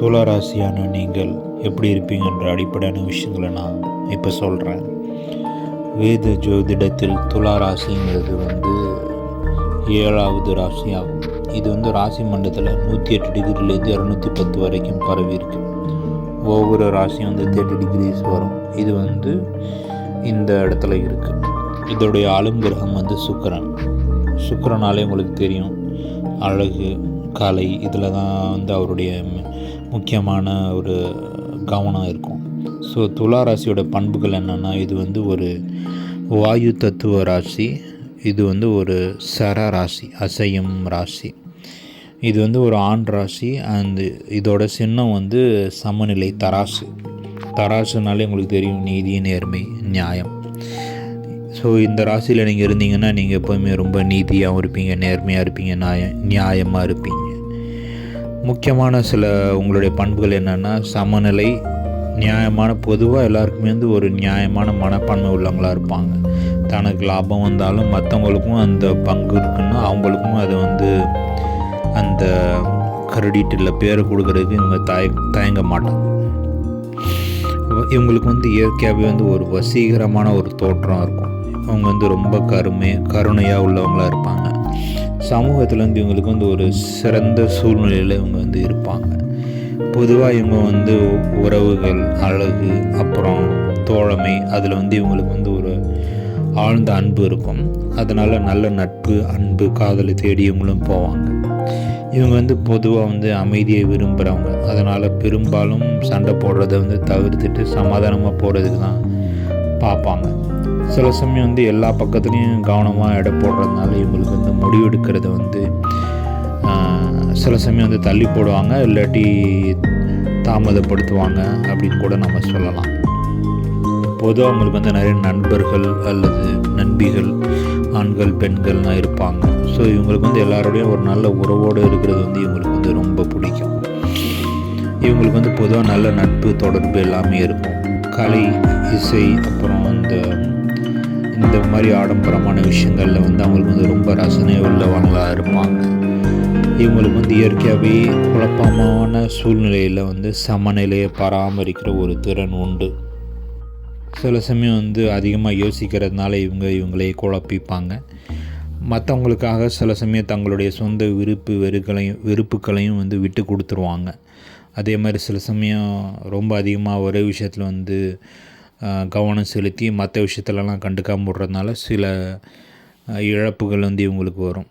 துலா ராசியான நீங்கள் எப்படி இருப்பீங்கன்ற அடிப்படையான விஷயங்களை நான் இப்போ சொல்கிறேன். வேத ஜோதிடத்தில் துலா ராசிங்கிறது 7வது ராசியாகும். இது ராசி மண்டலத்தில் 108 டிகிரிலேருந்து 210 வரைக்கும் பரவி இருக்கு. ஒவ்வொரு ராசியும் 30 டிகிரிஸ் வரும். இது இந்த இடத்துல இருக்குது. இதோடைய ஆளுங்கிரகம் சுக்கிரன். சுக்கிரனாலே உங்களுக்கு தெரியும், அழகு, கலை, இதில் தான் அவருடைய முக்கியமான ஒரு கவனம் இருக்கும். ஸோ துலா ராசியோட பண்புகள் என்னென்னா, இது ஒரு வாயு தத்துவ ராசி. இது ஒரு சர ராசி, அசையும் ராசி. இது ஒரு ஆண் ராசி. அண்ட் இதோட சின்னம் சமநிலை, தராசு. தராசுனாலே உங்களுக்கு தெரியும், நீதி, நேர்மை, நியாயம். ஸோ இந்த ராசியில் நீங்கள் இருந்தீங்கன்னா நீங்கள் எப்போவுமே ரொம்ப நீதியாகவும் இருப்பீங்க, நேர்மையாக இருப்பீங்க, நியாயமாக இருப்பீங்க. முக்கியமான சில உங்களுடைய பண்புகள் என்னென்னா, சமநிலை, நியாயமான, பொதுவாக எல்லாருக்குமே ஒரு நியாயமான மனப்பான்மை உள்ளவங்களாக இருப்பாங்க. தனக்கு லாபம் வந்தாலும் மற்றவங்களுக்கும் அந்த பங்கு இருக்குன்னா அவங்களுக்கும் அதை அந்த கிரெடிட்டில் பேர் கொடுக்கறதுக்கு இவங்க தயங்க மாட்டாங்க. இவங்களுக்கு இயற்கையாகவே ஒரு வசீகரமான ஒரு தோற்றம் இருக்கும். அவங்க ரொம்ப கருணையாக உள்ளவங்களாக இருப்பாங்க. சமூகத்தில் இவங்களுக்கு ஒரு சிறந்த சூழ்நிலையில் இவங்க இருப்பாங்க. பொதுவாக இவங்க உறவுகள், அழகு, அப்புறம் தோழமை, அதில் இவங்களுக்கு ஒரு ஆழ்ந்த அன்பு இருக்கும். அதனால் நல்ல நட்பு, அன்பு, காதலை தேடி இவங்களும் போவாங்க. இவங்க பொதுவாக அமைதியை விரும்புகிறவங்க. அதனால் பெரும்பாலும் சண்டை போடுறத தவிர்த்துட்டு சமாதானமாக போகிறதுக்கு தான் பார்ப்பாங்க. சில சமயம் எல்லா பக்கத்துலேயும் கவனமாக எடை போடுறதுனால இவங்களுக்கு முடிவெடுக்கிறத சில சமயம் தள்ளி போடுவாங்க, இல்லாட்டி தாமதப்படுத்துவாங்க அப்படின்னு கூட நம்ம சொல்லலாம். பொதுவாக அவங்களுக்கு நிறைய நண்பர்கள் அல்லது நண்பிகள், ஆண்கள், பெண்கள்லாம் இருப்பாங்க. ஸோ இவங்களுக்கு எல்லாரோடையும் ஒரு நல்ல உறவோடு இருக்கிறது இவங்களுக்கு ரொம்ப பிடிக்கும். இவங்களுக்கு பொதுவாக நல்ல நட்பு, தொடர்பு எல்லாமே இருக்கும். கலை, இசை, அப்புறம் இந்த மாதிரி ஆடம்பரமான விஷயங்களில் அவங்களுக்கு ரொம்ப ரசனை உள்ளவங்களாக இருப்பாங்க. இவங்களுக்கு இயற்கையாகவே குழப்பமான சூழ்நிலையில் சமநிலையை பராமரிக்கிற ஒரு திறன் உண்டு. சில சமயம் அதிகமாக யோசிக்கிறதுனால இவங்களே குழப்பிப்பாங்க. மற்றவங்களுக்காக சில சமயம் தங்களுடைய சொந்த வெறுப்புகளையும் விட்டு கொடுத்துருவாங்க. அதே மாதிரி சில சமயம் ரொம்ப அதிகமாக ஒரே விஷயத்தில் கவனம் செலுத்தி மற்ற விஷயத்துலலாம் கண்டுக்காமல் விடுறதுனால சில இழப்புகள் இவங்களுக்கு வரும்.